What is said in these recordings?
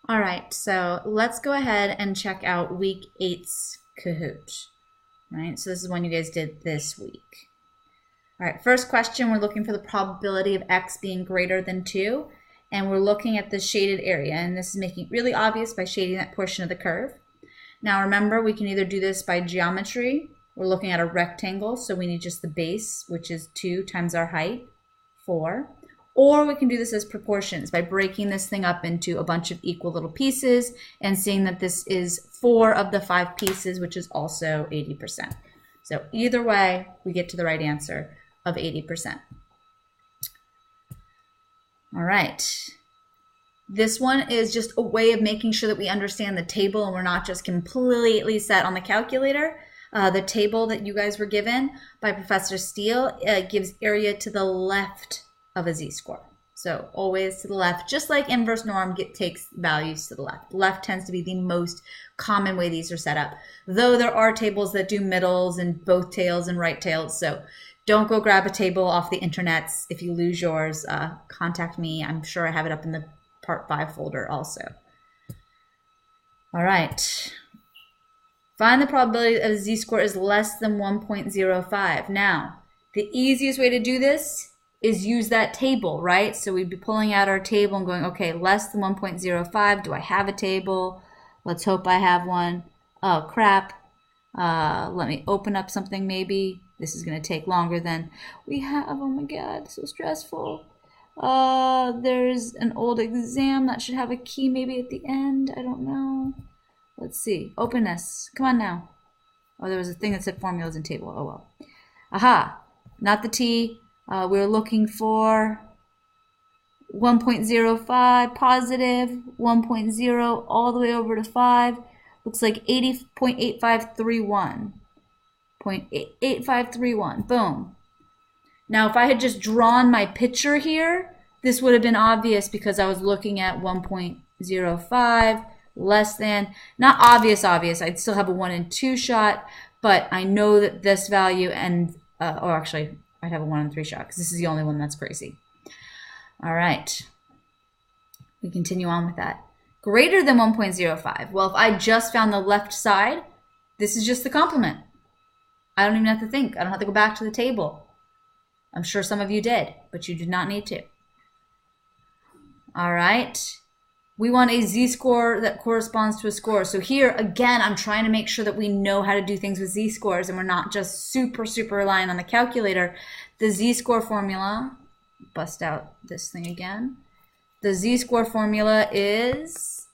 All right, so let's go ahead and check out week 8's Kahoot. Right, so this is one you guys did this week. All right, first question, we're looking for the probability of x being greater than 2, and we're looking at the shaded area, and this is making it really obvious by shading that portion of the curve. Now remember, we can either do this by geometry. We're looking at a rectangle, so we need just the base, which is 2 times our height, 4. Or we can do this as proportions by breaking this thing up into a bunch of equal little pieces and seeing that this is 4 of the 5 pieces, which is also 80%. So either way, we get to the right answer of 80%. All right. This one is just a way of making sure that we understand the table and we're not just completely set on the calculator. The table that you guys were given by Professor Steele gives area to the left of a z-score. So always to the left, just like inverse norm takes values to the left. Left tends to be the most common way these are set up, though there are tables that do middles and both tails and right tails. So don't go grab a table off the internets. If you lose yours, contact me. I'm sure I have it up in the Part 5 folder also. All right. Find the probability that a z-score is less than 1.05. Now, the easiest way to do this is use that table, right? So we'd be pulling out our table and going, okay, less than 1.05. Do I have a table? Let's hope I have one. Oh, crap. Let me open up something maybe. This is going to take longer than we have. Oh my God, so stressful. There's an old exam that should have a key maybe at the end. I don't know. Let's see. Open this. Come on now. Oh, there was a thing that said formulas and table. Oh, well. Aha. Not the T. We're looking for 1.05 positive, 1.0 all the way over to 5. Looks like 80.8531. 0.8531. Boom. Now, if I had just drawn my picture here, this would have been obvious because I was looking at 1.05 less than, not obvious, I'd still have a 1 in 2 shot, but I know that this value and, or actually, I'd have a 1 in 3 shot because this is the only one that's crazy. All right. We continue on with that. Greater than 1.05. Well, if I just found the left side, this is just the complement. I don't even have to think. I don't have to go back to the table. I'm sure some of you did, but you did not need to. All right. We want a z-score that corresponds to a score. So here, again, I'm trying to make sure that we know how to do things with z-scores and we're not just super reliant on the calculator. The z-score formula, bust out this thing again. The z-score formula is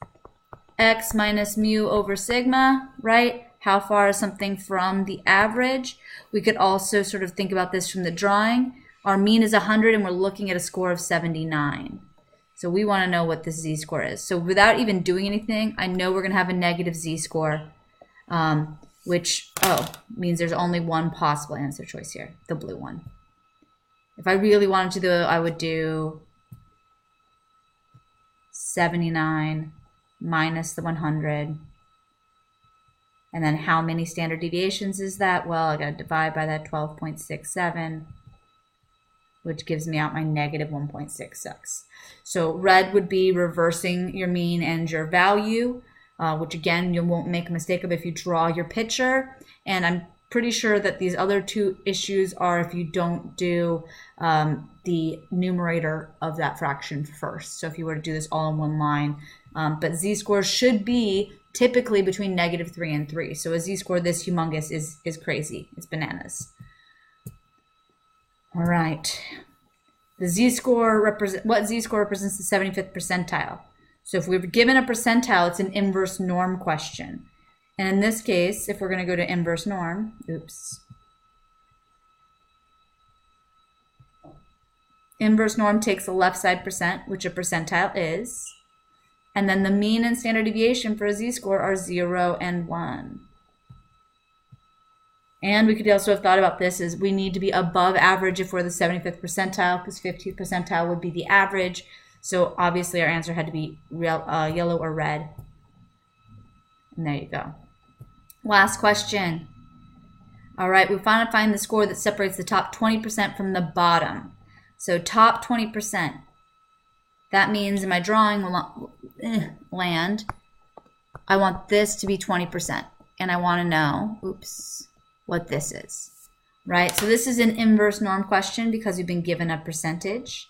x minus mu over sigma, right? How far is something from the average? We could also sort of think about this from the drawing. Our mean is 100 and we're looking at a score of 79. So we want to know what this z-score is. So without even doing anything, I know we're going to have a negative z-score, which, means there's only one possible answer choice here, the blue one. If I really wanted to do it, I would do 79 minus the 100. And then how many standard deviations is that? Well, I got to divide by that 12.67, which gives me out my negative 1.66. So red would be reversing your mean and your value, which again, you won't make a mistake of if you draw your picture. And I'm pretty sure that these other two issues are if you don't do the numerator of that fraction first. So if you were to do this all in one line, but z-scores should be typically between -3 and 3. So a z-score this humongous is crazy. It's bananas. All right. The z-score what z-score represents the 75th percentile. So if we're given a percentile, it's an inverse norm question. And in this case, if we're going to go to inverse norm, inverse norm takes the left side percent, which a percentile is, and then the mean and standard deviation for a z-score are 0 and 1. And we could also have thought about this as we need to be above average if we're the 75th percentile, because 50th percentile would be the average. So obviously our answer had to be yellow or red. And there you go. Last question. All right, we want to find the score that separates the top 20% from the bottom. So top 20%. That means in my drawing, land. I want this to be 20%. And I want to know, oops, what this is, right? So this is an inverse norm question because we've been given a percentage.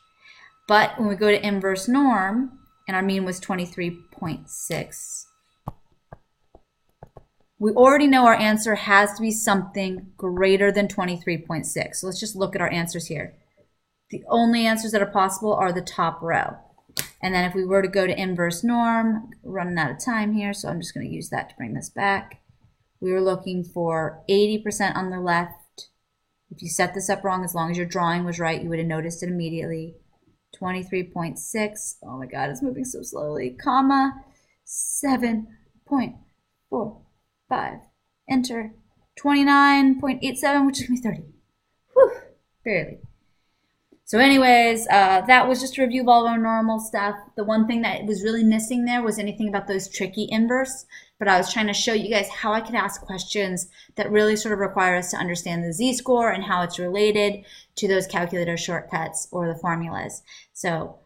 But when we go to inverse norm, and our mean was 23.6, we already know our answer has to be something greater than 23.6. So let's just look at our answers here. The only answers that are possible are the top row. And then if we were to go to inverse norm, running out of time here, so I'm just going to use that to bring this back. We were looking for 80% on the left. If you set this up wrong, as long as your drawing was right, you would have noticed it immediately. 23.6, oh my God, it's moving so slowly, comma, 7.45, enter, 29.87, which is going to be 30. Whew, barely. So anyways, that was just a review of all of our normal stuff. The one thing that was really missing there was anything about those tricky inverse, but I was trying to show you guys how I could ask questions that really sort of require us to understand the z-score and how it's related to those calculator shortcuts or the formulas. So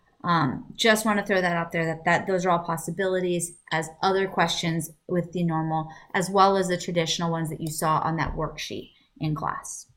just want to throw that out there, that those are all possibilities as other questions with the normal, as well as the traditional ones that you saw on that worksheet in class.